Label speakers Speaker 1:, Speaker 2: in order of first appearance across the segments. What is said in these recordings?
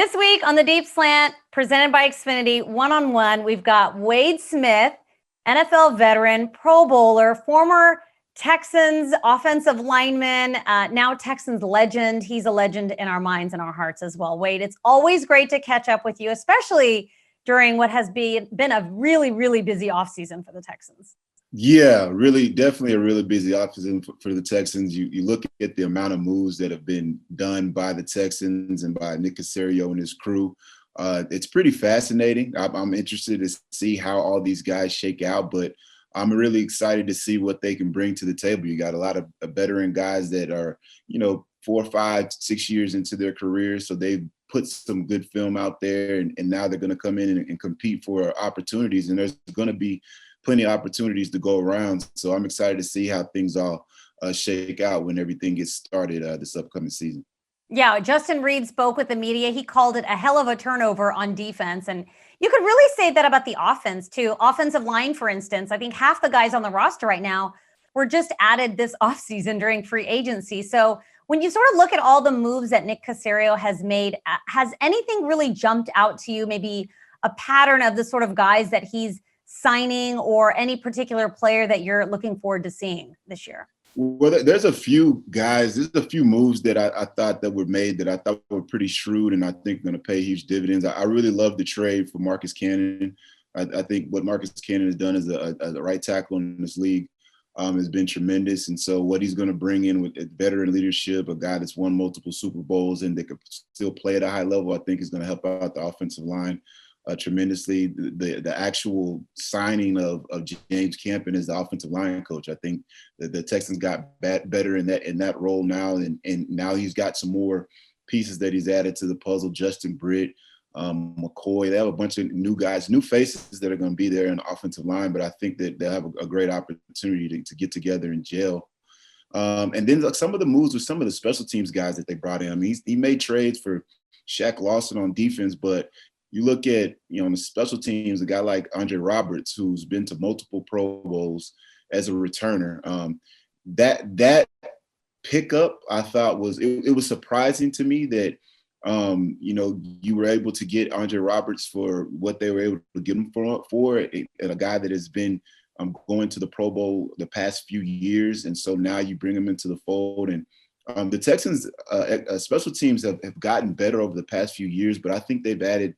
Speaker 1: This week on the Deep Slant, presented by Xfinity, one-on-one, we've got Wade Smith, NFL veteran, Pro Bowler, former Texans offensive lineman, now Texans legend. He's a legend in our minds and our hearts as well. Wade, it's always great to catch up with you, especially during what has been a really, really busy offseason for the Texans.
Speaker 2: Yeah, really, definitely a really busy offseason for the Texans. You look at the amount of moves that have been done by the Texans and by Nick Caserio and his crew. It's pretty fascinating. I'm interested to see how all these guys shake out, but I'm really excited to see what they can bring to the table. You got a lot of veteran guys that are, 4, 5, 6 years into their careers, so they've put some good film out there, and now they're going to come in and compete for opportunities, and there's going to be plenty of opportunities to go around. So I'm excited to see how things all shake out when everything gets started this upcoming season.
Speaker 1: Yeah, Justin Reed spoke with the media. He called it a hell of a turnover on defense. And you could really say that about the offense, too. Offensive line, for instance, I think half the guys on the roster right now were just added this offseason during free agency. So when you sort of look at all the moves that Nick Caserio has made, has anything really jumped out to you? Maybe a pattern of the sort of guys that he's signing or any particular player that you're looking forward to seeing this year?
Speaker 2: Well, there's a few guys, there's a few moves that I thought that were made that I thought were pretty shrewd and I think going to pay huge dividends. I really love the trade for Marcus Cannon. I think what Marcus Cannon has done as a right tackle in this league has been tremendous. And so what he's going to bring in with veteran leadership, a guy that's won multiple Super Bowls and that could still play at a high level, I think is going to help out the offensive line tremendously. The actual signing of James Campen as the offensive line coach, I think the Texans got better in that role now, and now he's got some more pieces that he's added to the puzzle. Justin Britt, McCoy, they have a bunch of new guys, new faces that are going to be there in the offensive line, but I think that they'll have a great opportunity to get together and gel. And then some of the moves with some of the special teams guys that they brought in. I mean, he made trades for Shaq Lawson on defense, but you look at, on the special teams, a guy like Andre Roberts, who's been to multiple Pro Bowls as a returner. That pickup, I thought it was surprising to me that, you were able to get Andre Roberts for what they were able to get him for and a guy that has been going to the Pro Bowl the past few years. And so now you bring him into the fold. And the Texans special teams have gotten better over the past few years, but I think they've added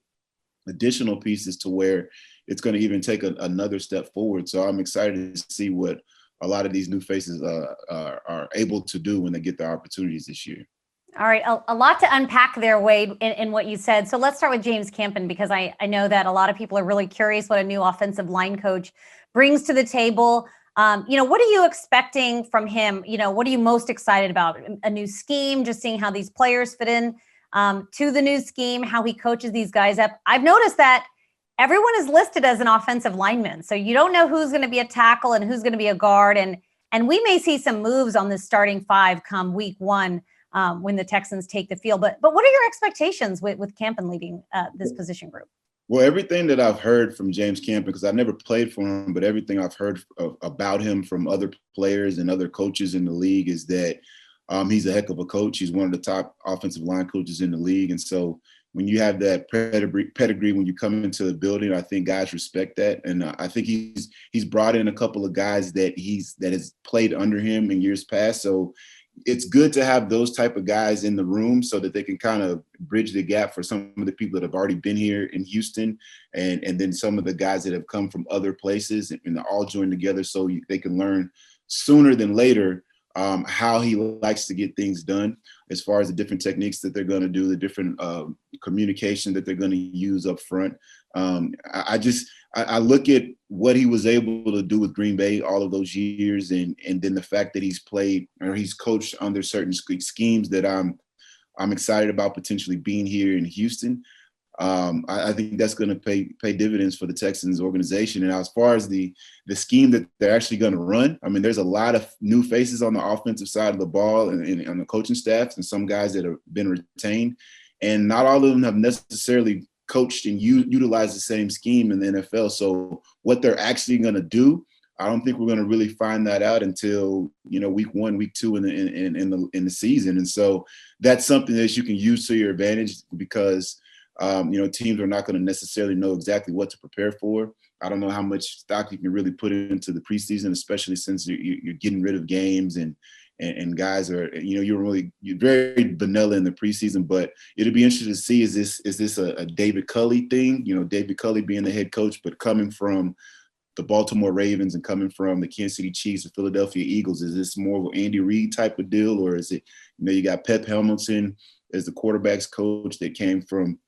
Speaker 2: additional pieces to where it's going to even take another step forward. So I'm excited to see what a lot of these new faces are able to do when they get their opportunities this year.
Speaker 1: All right, a lot to unpack there, Wade, in what you said. So let's start with James Campen, because I know that a lot of people are really curious what a new offensive line coach brings to the table. What are you expecting from him? What are you most excited about? A new scheme, just seeing how these players fit in to the new scheme, how he coaches these guys up. I've noticed that everyone is listed as an offensive lineman. So you don't know who's going to be a tackle and who's going to be a guard. And we may see some moves on this starting five come week one when the Texans take the field. But what are your expectations with Campen leading this position group?
Speaker 2: Well, everything that I've heard from James Campen, because I never played for him, but everything I've heard about him from other players and other coaches in the league is that he's a heck of a coach. He's one of the top offensive line coaches in the league. And so when you have that pedigree when you come into the building, I think guys respect that. And I think he's brought in a couple of guys that has played under him in years past. So it's good to have those type of guys in the room so that they can kind of bridge the gap for some of the people that have already been here in Houston and then some of the guys that have come from other places and all join together so they can learn sooner than later how he likes to get things done as far as the different techniques that they're going to do, the different communication that they're going to use up front. I look at what he was able to do with Green Bay all of those years and then the fact that he's played or he's coached under certain schemes that I'm excited about potentially being here in Houston. I think that's going to pay dividends for the Texans organization. And as far as the scheme that they're actually going to run, I mean, there's a lot of new faces on the offensive side of the ball and on the coaching staff and some guys that have been retained. And not all of them have necessarily coached and utilized the same scheme in the NFL. So what they're actually going to do, I don't think we're going to really find that out until, week 1, week 2 in the season. And so that's something that you can use to your advantage because Teams are not going to necessarily know exactly what to prepare for. I don't know how much stock you can really put into the preseason, especially since you're getting rid of games and guys are, you're very vanilla in the preseason. But it'll be interesting to see, is this a David Culley thing? David Culley being the head coach, but coming from the Baltimore Ravens and coming from the Kansas City Chiefs and Philadelphia Eagles. Is this more of an Andy Reid type of deal, or is it, you got Pep Hamilton as the quarterbacks coach that came from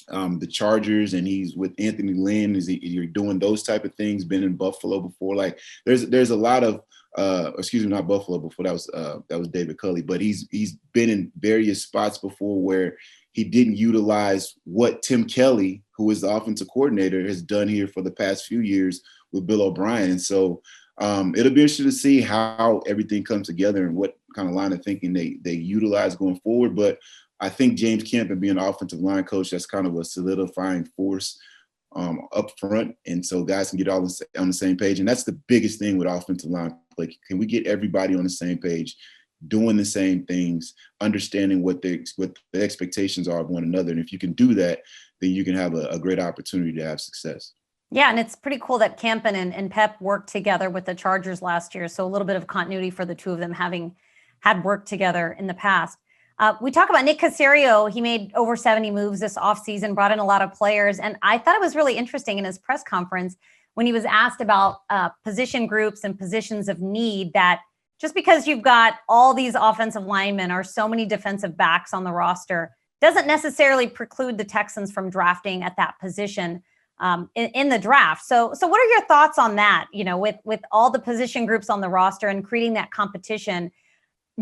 Speaker 2: the Chargers, and he's with Anthony Lynn. You're doing those type of things? Been in Buffalo before. Like there's a lot of not Buffalo before. That was David Culley, but he's been in various spots before where he didn't utilize what Tim Kelly, who is the offensive coordinator, has done here for the past few years with Bill O'Brien. And so it'll be interesting to see how everything comes together and what kind of line of thinking they utilize going forward. But I think James Campen being an offensive line coach, that's kind of a solidifying force up front. And so guys can get all on the same page. And that's the biggest thing with offensive line play. Can we get everybody on the same page, doing the same things, understanding what the expectations are of one another? And if you can do that, then you can have a great opportunity to have success.
Speaker 1: Yeah, and it's pretty cool that Campen and Pep worked together with the Chargers last year. So a little bit of continuity for the two of them having had worked together in the past. We talk about Nick Caserio. He made over 70 moves this offseason, brought in a lot of players. And I thought it was really interesting in his press conference when he was asked about position groups and positions of need, that just because you've got all these offensive linemen or so many defensive backs on the roster doesn't necessarily preclude the Texans from drafting at that position in the draft. So what are your thoughts on that? With all the position groups on the roster and creating that competition,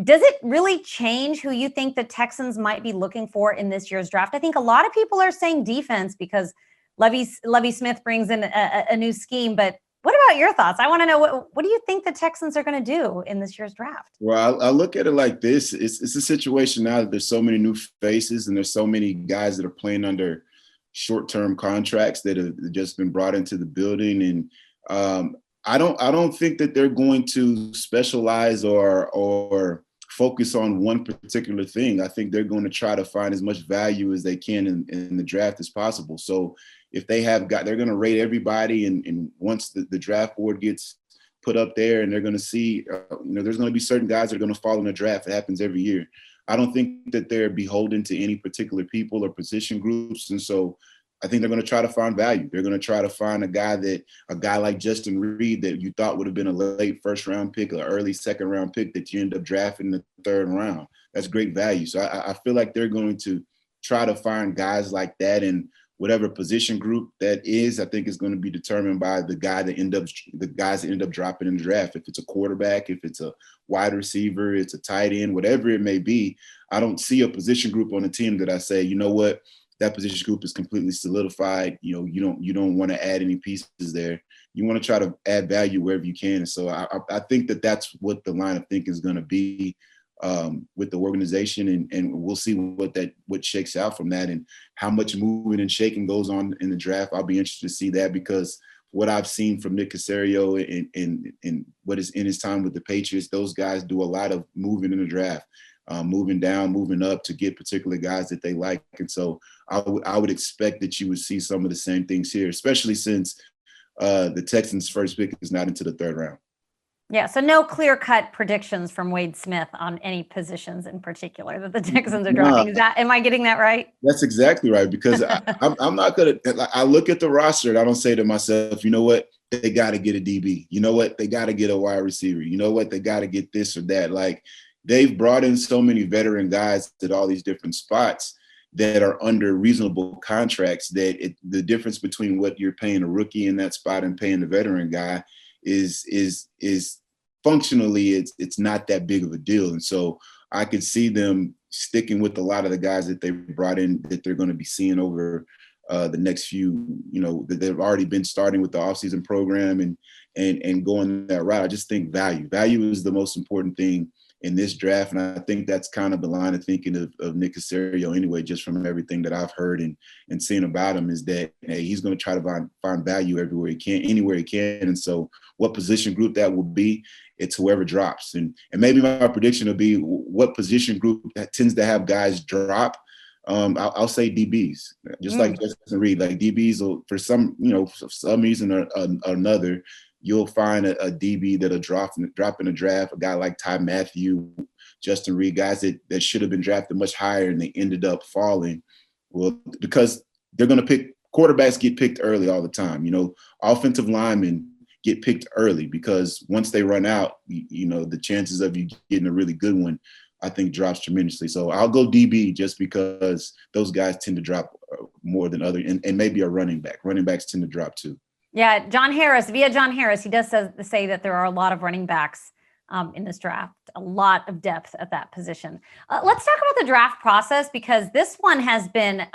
Speaker 1: does it really change who you think the Texans might be looking for in this year's draft? I think a lot of people are saying defense because Lovie Smith brings in a new scheme. But what about your thoughts? I want to know, what do you think the Texans are going to do in this year's draft?
Speaker 2: Well, I look at it like this. It's a situation now that there's so many new faces and there's so many guys that are playing under short-term contracts that have just been brought into the building. And I don't think that they're going to specialize or focus on one particular thing. I think they're going to try to find as much value as they can in the draft as possible. So if they they're going to rate everybody, and once the draft board gets put up there, and they're going to see, there's going to be certain guys that are going to fall in the draft. It happens every year. I don't think that they're beholden to any particular people or position groups. And so I think they're going to try to find value. They're going to try to find a guy like Justin Reed that you thought would have been a late first-round pick, or early second-round pick that you end up drafting in the third round. That's great value. So I feel like they're going to try to find guys like that, and whatever position group that is, I think is going to be determined by the guys that end up dropping in the draft. If it's a quarterback, if it's a wide receiver, it's a tight end, whatever it may be. I don't see a position group on the team that I say, you know what, that position group is completely solidified. You don't want to add any pieces there. You want to try to add value wherever you can. And so I think that that's what the line of thinking is going to be with the organization, and we'll see what shakes out from that, and how much moving and shaking goes on in the draft. I'll be interested to see that, because what I've seen from Nick Caserio and what is in his time with the Patriots, those guys do a lot of moving in the draft. Moving down, moving up to get particular guys that they like. And so I would expect that you would see some of the same things here, especially since the Texans' first pick is not into the third round.
Speaker 1: Yeah, so no clear-cut predictions from Wade Smith on any positions in particular that the Texans are drafting. Am I getting that right?
Speaker 2: That's exactly right, because I'm not going to – I look at the roster and I don't say to myself, you know what, they got to get a DB. You know what, they got to get a wide receiver. You know what, they got to get this or that. Like, they've brought in so many veteran guys at all these different spots that are under reasonable contracts that the difference between what you're paying a rookie in that spot and paying the veteran guy is functionally it's not that big of a deal. And so I could see them sticking with a lot of the guys that they brought in that they're going to be seeing over the next few, that they've already been starting with the offseason program and going that route. I just think value is the most important thing in this draft. And I think that's kind of the line of thinking of Nick Caserio anyway, just from everything that I've heard and seen about him, is that, hey, he's going to try to find value everywhere he can, anywhere he can. And so what position group that will be, it's whoever drops. And maybe my prediction will be what position group that tends to have guys drop I'll say DBs, just like Justin Reed. Like DBs will, for some reason or another, you'll find a DB that'll drop in a draft. A guy like Ty Matthew, Justin Reed, guys that should have been drafted much higher and they ended up falling. Well, because they're going to pick quarterbacks get picked early all the time. Offensive linemen get picked early because once they run out, the chances of you getting a really good one, I think, drops tremendously. So I'll go DB just because those guys tend to drop more than other, and maybe a running back. Running backs tend to drop too.
Speaker 1: Yeah, John Harris, he does say that there are a lot of running backs in this draft, a lot of depth at that position. Let's talk about the draft process, because this one has been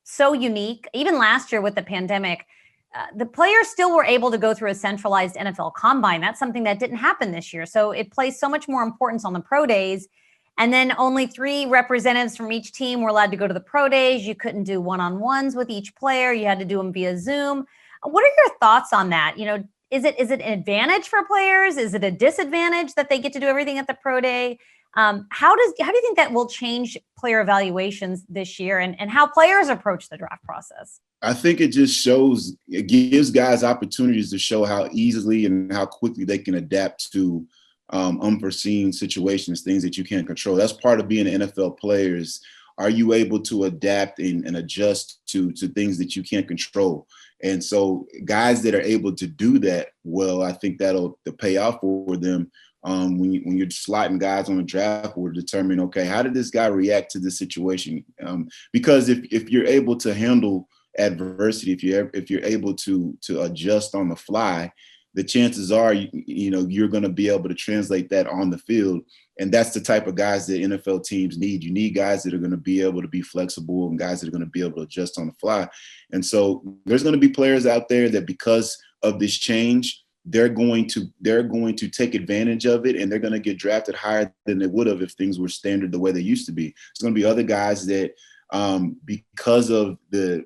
Speaker 1: so unique. Even last year with the pandemic, the players still were able to go through a centralized NFL combine. That's something that didn't happen this year. So it placed so much more importance on the pro days. And then only 3 representatives from each team were allowed to go to the pro days. You couldn't do one-on-ones with each player. You had to do them via Zoom. What are your thoughts on that? Is it an advantage for players? Is it a disadvantage that they get to do everything at the pro day? How do you think that will change player evaluations this year and how players approach the draft process?
Speaker 2: I think it gives guys opportunities to show how easily and how quickly they can adapt to unforeseen situations, things that you can't control. That's part of being an NFL player. Are you able to adapt and adjust to things that you can't control? And so guys that are able to do that, well, I think that'll pay off for them when you're slotting guys on the draft board to determine, okay, how did this guy react to this situation? Because if you're able to handle adversity, if you're able to adjust on the fly, the chances are you're going to be able to translate that on the field. And that's the type of guys that NFL teams need. You need guys that are going to be able to be flexible and guys that are going to be able to adjust on the fly. And so there's going to be players out there that, because of this change, they're going to take advantage of it, and they're going to get drafted higher than they would have if things were standard the way they used to be. There's going to be other guys that, because of the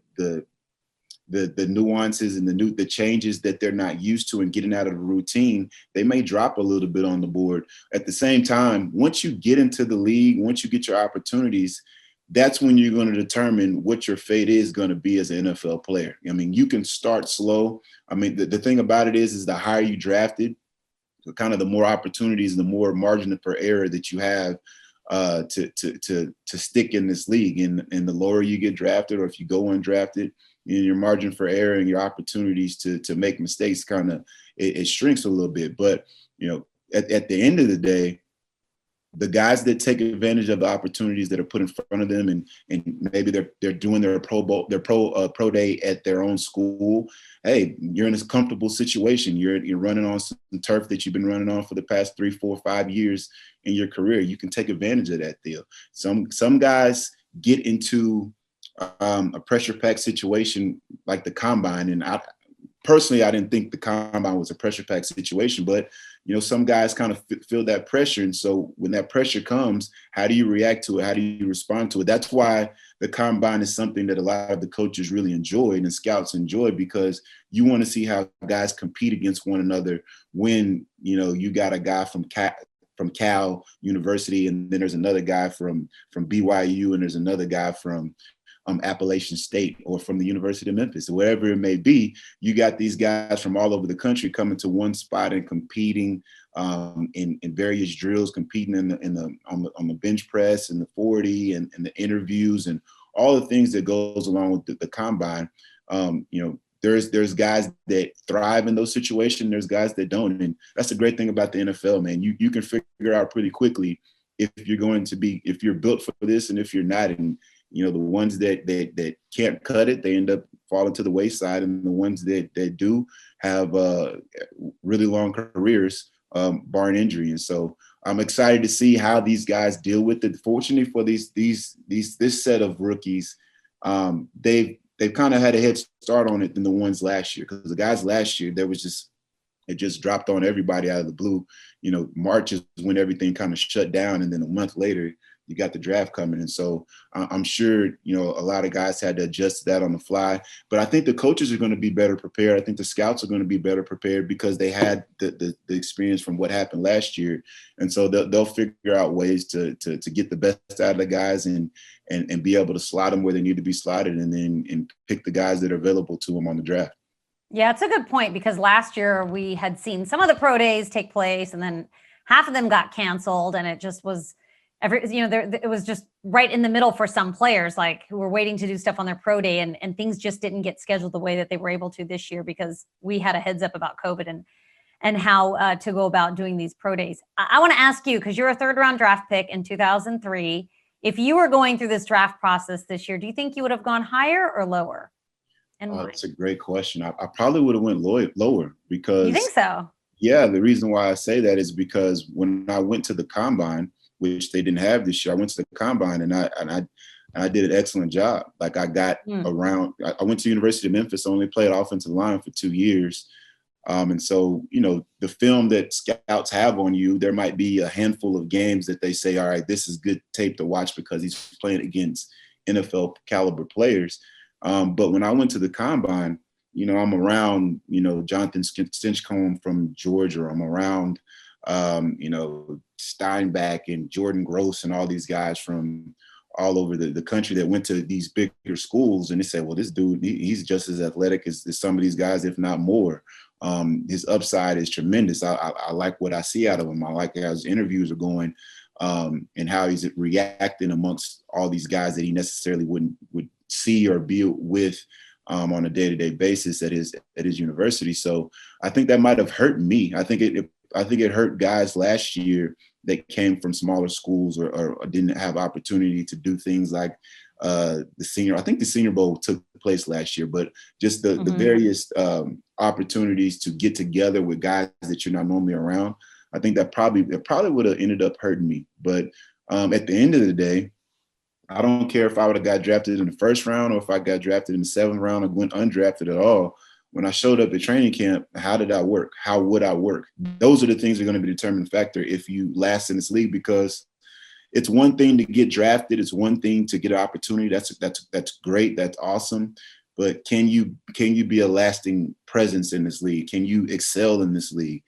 Speaker 2: nuances and the changes that they're not used to and getting out of the routine, they may drop a little bit on the board. At the same time, once you get into the league, once you get your opportunities, that's when you're going to determine what your fate is going to be as an NFL player. I mean, you can start slow. I mean, the thing about it is the higher you drafted, kind of the more opportunities, the more margin for error that you have to stick in this league. And the lower you get drafted, or if you go undrafted, your margin for error and your opportunities to make mistakes kind of it shrinks a little bit. But at the end of the day, the guys that take advantage of the opportunities that are put in front of them, and maybe they're doing their pro day at their own school. Hey, you're in this comfortable situation. You're running on some turf that you've been running on for the past 3, 4, 5 years in your career. You can take advantage of that deal. Some guys get into a pressure-packed situation like the combine, and I didn't think the combine was a pressure-packed situation, but some guys kind of feel that pressure. And so when that pressure comes, how do you react to it? How do you respond to it? That's why the combine is something that a lot of the coaches really enjoyed and scouts enjoy, because you want to see how guys compete against one another when, you got a guy from Cal University, and then there's another guy from BYU, and there's another guy from Appalachian State or from the University of Memphis, or wherever it may be. You got these guys from all over the country coming to one spot and competing in various drills, competing on the bench press and the 40 and the interviews and all the things that goes along with the combine. There's guys that thrive in those situations. There's guys that don't, and that's the great thing about the NFL, man. You can figure out pretty quickly if you're built for this and if you're not. And the ones that can't cut it, they end up falling to the wayside, and the ones that do have really long careers, barring injury. And so I'm excited to see how these guys deal with it. Fortunately for this set of rookies, they've kind of had a head start on it than the ones last year, because the guys last year, it just dropped on everybody out of the blue. March is when everything kind of shut down, and then a month later, you got the draft coming. And so I'm sure, a lot of guys had to adjust to that on the fly. But I think the coaches are going to be better prepared. I think the scouts are going to be better prepared because they had the experience from what happened last year. And so they'll figure out ways to get the best out of the guys and and be able to slot them where they need to be slotted, and pick the guys that are available to them on the draft.
Speaker 1: Yeah, it's a good point, because last year we had seen some of the pro days take place and then half of them got canceled, and it just was it was just right in the middle for some players, like, who were waiting to do stuff on their pro day, and things just didn't get scheduled the way that they were able to this year, because we had a heads up about COVID and how to go about doing these pro days. I want to ask you, because you're a third round draft pick in 2003. If you were going through this draft process this year, do you think you would have gone higher or lower? And why?
Speaker 2: That's a great question. I probably would have went lower, because—
Speaker 1: You think so?
Speaker 2: Yeah, the reason why I say that is because when I went to the combine, which they didn't have this year, I went to the combine and I did an excellent job. Like, I got around. I went to University of Memphis, only played offensive line for 2 years. And so, the film that scouts have on you, there might be a handful of games that they say, all right, this is good tape to watch because he's playing against NFL caliber players. But when I went to the combine, I'm around, Jonathan Stinchcomb from Georgia. I'm around, Steinbach and Jordan Gross and all these guys from all over the country that went to these bigger schools. And they said, well, this dude, he's just as athletic as some of these guys, if not more. His upside is tremendous. I like what I see out of him. I like how his interviews are going, and how he's reacting amongst all these guys that he necessarily would see or be with on a day-to-day basis at his university. So I think that might have hurt me. I think it hurt guys last year that came from smaller schools or didn't have opportunity to do things like the Senior Bowl took place last year, but just the various opportunities to get together with guys that you're not normally around. I think that probably would have ended up hurting me. But at the end of the day, I don't care if I would have got drafted in the first round or if I got drafted in the seventh round or went undrafted at all. When I showed up at training camp, how did I work? How would I work? Those are the things that are going to be the determining factor if you last in this league, because it's one thing to get drafted. It's one thing to get an opportunity. That's great. That's awesome. But can you be a lasting presence in this league? Can you excel in this league?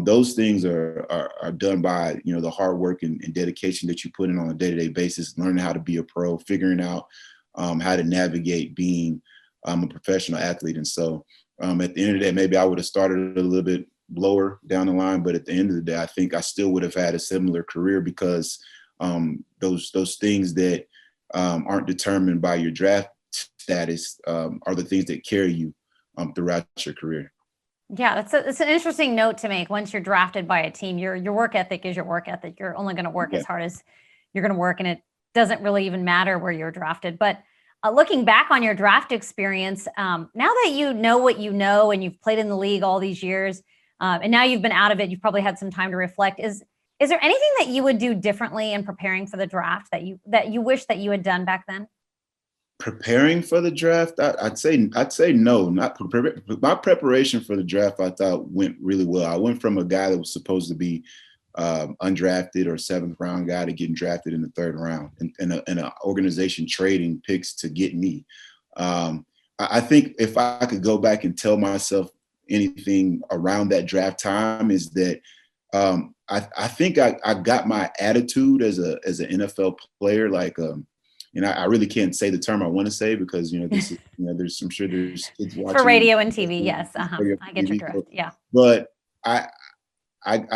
Speaker 2: Those things are done by, the hard work and dedication that you put in on a day-to-day basis, learning how to be a pro, figuring out how to navigate being a professional athlete. And so at the end of the day, maybe I would have started a little bit lower down the line, but at the end of the day, I think I still would have had a similar career, because those things that aren't determined by your draft status are the things that carry you throughout your career.
Speaker 1: Yeah, it's an interesting note to make. Once you're drafted by a team, your work ethic is your work ethic. You're only going to work as hard as you're going to work, and it doesn't really even matter where you're drafted. But looking back on your draft experience, now that you know what you know and you've played in the league all these years, and now you've been out of it, you've probably had some time to reflect. Is there anything that you would do differently in preparing for the draft that you wish that you had done back then?
Speaker 2: Preparing for the draft, I'd say no. Not my preparation for the draft, I thought went really well. I went from a guy that was supposed to be undrafted or seventh round guy to getting drafted in the third round, and an organization trading picks to get me. I think if I could go back and tell myself anything around that draft time, is that I think I got my attitude as an NFL player, like. And I really can't say the term I want to say, because this is, I'm sure there's kids watching
Speaker 1: for radio and TV. Yes, I get your drift. Yeah,
Speaker 2: but I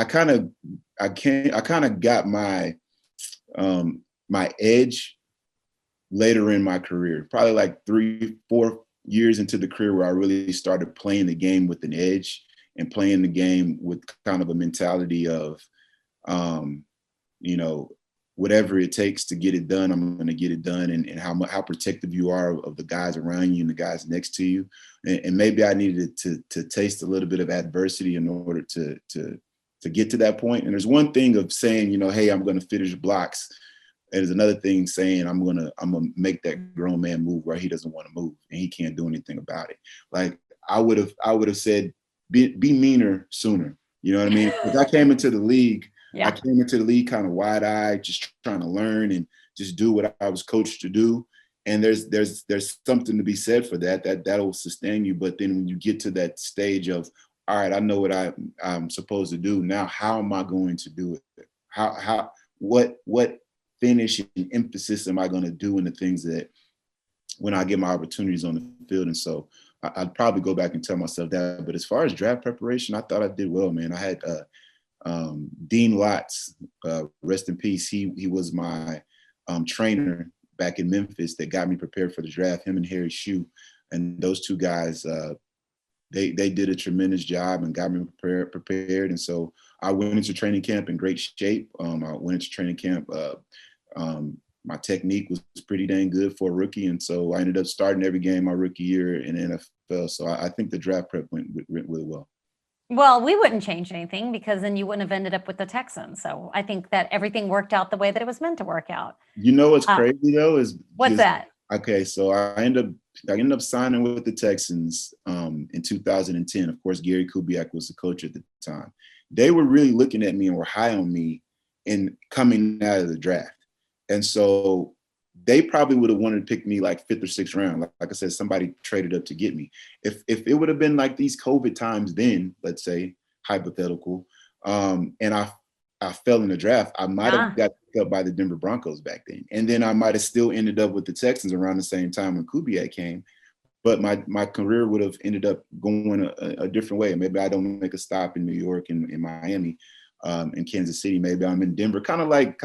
Speaker 2: kind of got my my edge later in my career, probably like 3-4 years into the career, where I really started playing the game with an edge and playing the game with kind of a mentality of, whatever it takes to get it done, I'm going to get it done, and how protective you are of the guys around you and the guys next to you. And maybe I needed to taste a little bit of adversity in order to get to that point. And there's one thing of saying, hey, I'm going to finish blocks. And there's another thing saying I'm gonna make that grown man move where he doesn't want to move and he can't do anything about it. Like I would have said, be meaner sooner. You know what I mean? Because I came into the league. Yeah. I came into the league kind of wide-eyed, just trying to learn and just do what I was coached to do. And there's something to be said for that'll sustain you. But then when you get to that stage of, all right, I know what I'm supposed to do. Now, how am I going to do it? What finish and emphasis am I going to do in the things that when I get my opportunities on the field? And so I'd probably go back and tell myself that. But as far as draft preparation, I thought I did well, man. I had Dean Lotz, rest in peace. He was my trainer back in Memphis that got me prepared for the draft. Him and Harry Shue, and those two guys, they did a tremendous job and got me prepared. And so I went into training camp in great shape. I went into training camp. My technique was pretty dang good for a rookie, and so I ended up starting every game my rookie year in the NFL. So I think the draft prep went really well.
Speaker 1: Well, we wouldn't change anything because then you wouldn't have ended up with the Texans. So I think that everything worked out the way that it was meant to work out.
Speaker 2: You know what's crazy though is
Speaker 1: what's that?
Speaker 2: Okay, so I ended up signing with the Texans in 2010. Of course, Gary Kubiak was the coach at the time. They were really looking at me and were high on me in coming out of the draft. And so they probably would have wanted to pick me like 5th or 6th round. Like I said, somebody traded up to get me. If it would have been like these COVID times then, let's say, hypothetical, and I fell in the draft, I might have got picked up by the Denver Broncos back then. And then I might have still ended up with the Texans around the same time when Kubiak came. But my career would have ended up going a different way. Maybe I don't make a stop in New York and in Miami. In Kansas City, maybe I'm in Denver, kind of like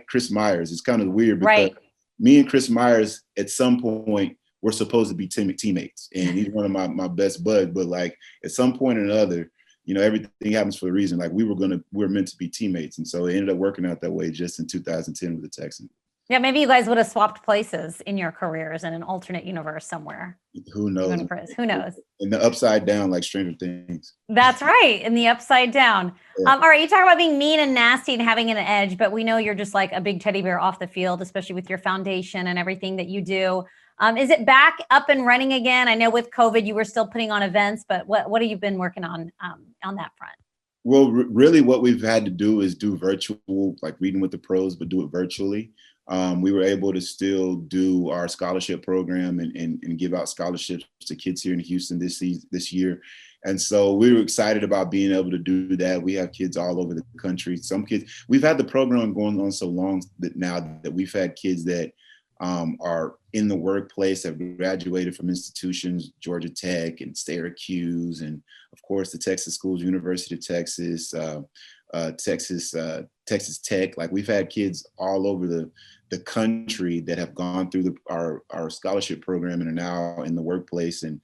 Speaker 2: Chris Myers. It's kind of weird because me and Chris Myers at some point were supposed to be teammates, and he's one of my best buds. But like at some point or another, everything happens for a reason. Like we were meant to be teammates, and so it ended up working out that way just in 2010 with the Texans. Yeah,
Speaker 1: maybe you guys would have swapped places in your careers in an alternate universe somewhere.
Speaker 2: Who knows?
Speaker 1: Who knows?
Speaker 2: In the upside down, like Stranger Things.
Speaker 1: That's right, in the upside down. Yeah. All right, you talk about being mean and nasty and having an edge, but we know you're just like a big teddy bear off the field, especially with your foundation and everything that you do. Is it back up and running again? I know with COVID you were still putting on events, but what have you been working on that front?
Speaker 2: Well, really what we've had to do is do virtual, like reading with the pros, but do it virtually. We were able to still do our scholarship program and give out scholarships to kids here in Houston this year. And so we were excited about being able to do that. We have kids all over the country. Some kids, we've had the program going on so long that we've had kids that are in the workplace, have graduated from institutions, Georgia Tech and Syracuse, and of course the Texas schools, University of Texas, Texas Tech. Like we've had kids all over the country that have gone through our scholarship program and are now in the workplace. And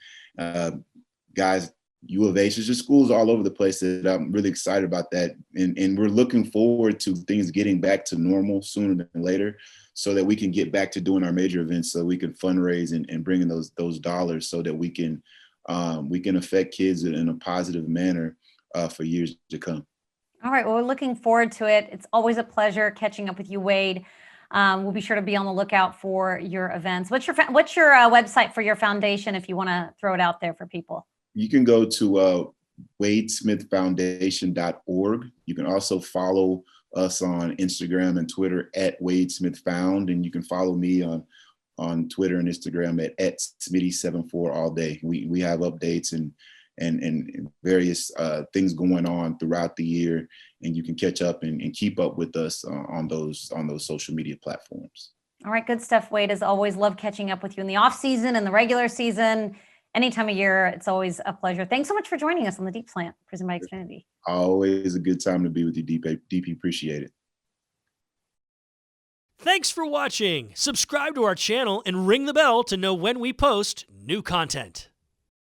Speaker 2: guys, U of H, there's just schools all over the place that I'm really excited about that. And we're looking forward to things getting back to normal sooner than later so that we can get back to doing our major events, so we can fundraise and bring in those dollars so that we can affect kids in a positive manner for years to come.
Speaker 1: All right. Well, we're looking forward to it. It's always a pleasure catching up with you, Wade. We'll be sure to be on the lookout for your events. What's your website for your foundation if you want to throw it out there for people?
Speaker 2: You can go to wadesmithfoundation.org. You can also follow us on Instagram and Twitter at @WadeSmithFound, and you can follow me on Twitter and Instagram at Smitty74 all day. We have updates and various things going on throughout the year, and you can catch up and keep up with us on those social media platforms.
Speaker 1: All right, good stuff, Wade. As always, love catching up with you in the off season and the regular season. Any time of year, it's always a pleasure. Thanks so much for joining us on the Deep Slant, presented by Xfinity.
Speaker 2: Always a good time to be with you, DP. Appreciate it.
Speaker 3: Thanks for watching. Subscribe to our channel and ring the bell to know when we post new content.